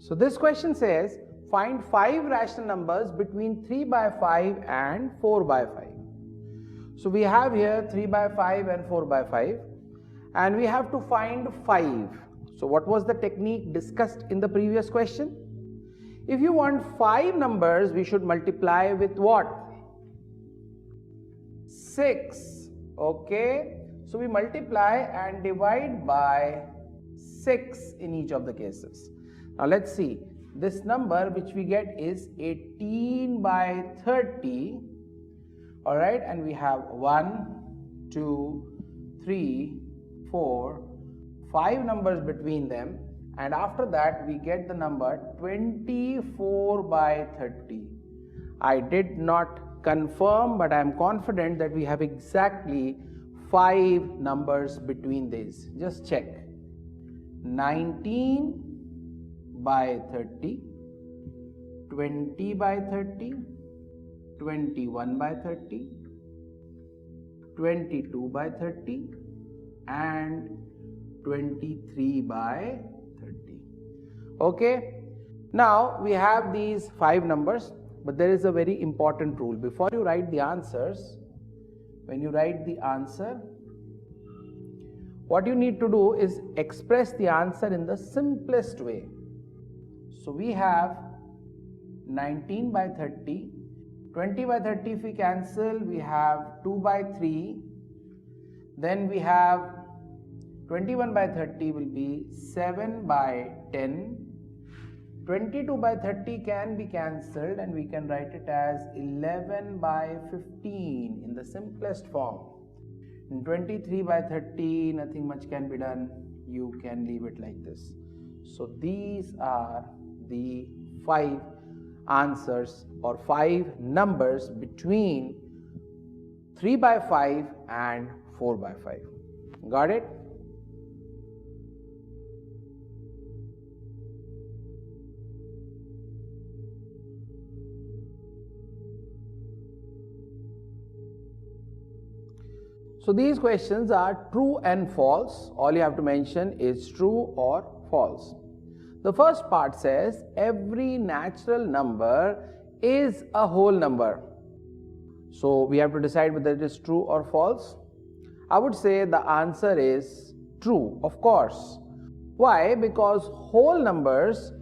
So this question says, find 5 rational numbers between 3 by 5 and 4 by 5. So we have here 3 by 5 and 4 by 5, and we have to find 5. So what was the technique discussed in the previous question? If you want 5 numbers, we should multiply with what? 6. Okay, so we multiply and divide by 6 in each of the cases. Now let's see, this number which we get is 18 by 30. Alright, and we have 1, 2, 3, 4, 5 numbers between them, and after that we get the number 24 by 30. I did not confirm, but I am confident that we have exactly 5 numbers between these. Just check. 19 by 30, 20 by 30, 21 by 30, 22 by 30, and 23 by 30. Okay, now we have these 5 numbers, but there is a very important rule. Before you write the answers, when you write the answer, what you need to do is express the answer in the simplest way. So we have 19 by 30, 20 by 30 if we cancel, we have 2 by 3, then we have 21 by 30 will be 7 by 10, 22 by 30 can be cancelled and we can write it as 11 by 15 in the simplest form. In 23 by 30, nothing much can be done, you can leave it like this. So these are the 5 answers or 5 numbers between 3 by 5 and 4 by 5. Got it? So these questions are true and false. All you have to mention is true or false. The first part says every natural number is a whole number. So we have to decide whether it is true or false. I would say the answer is true, of course. Why? Because whole numbers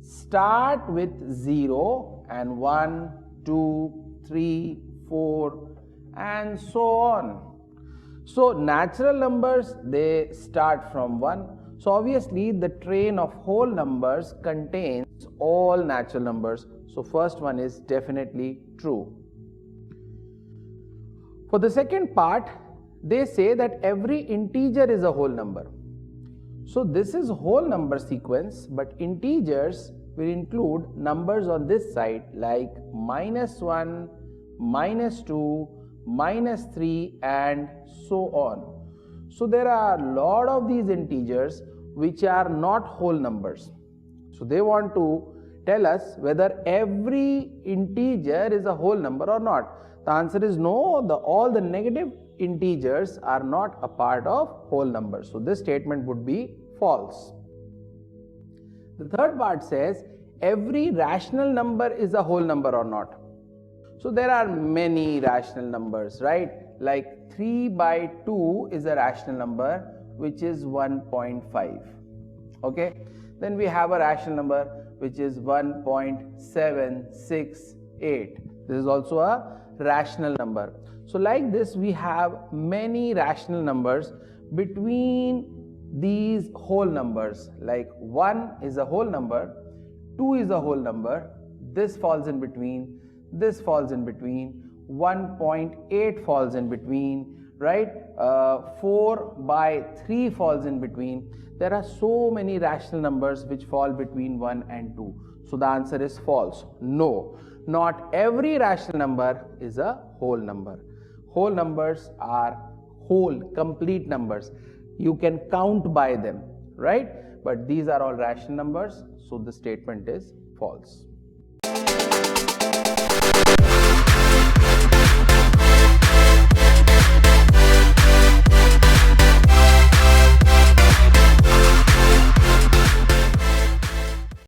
start with 0 and 1, 2, 3, 4 and so on. So natural numbers, they start from 1. So obviously the train of whole numbers contains all natural numbers. So first one is definitely true. For the second part, they say that every integer is a whole number. So this is whole number sequence, but integers will include numbers on this side like -1, -2, -3 and so on. So there are a lot of these integers which are not whole numbers. So they want to tell us whether every integer is a whole number or not. The answer is no, all the negative integers are not a part of whole numbers. So this statement would be false. The third part says every rational number is a whole number or not. So there are many rational numbers, right? Like 3 by 2 is a rational number which is 1.5. Okay, then we have a rational number which is 1.768. This is also a rational number. So like this we have many rational numbers between these whole numbers, like 1 is a whole number, 2 is a whole number, this falls in between, this falls in between, 1.8 falls in between, right? 4 by 3 falls in between. There are so many rational numbers which fall between 1 and 2. So the answer is false. No, not every rational number is a whole number. Whole numbers are whole, complete numbers. You can count by them, right? But these are all rational numbers, so the statement is false.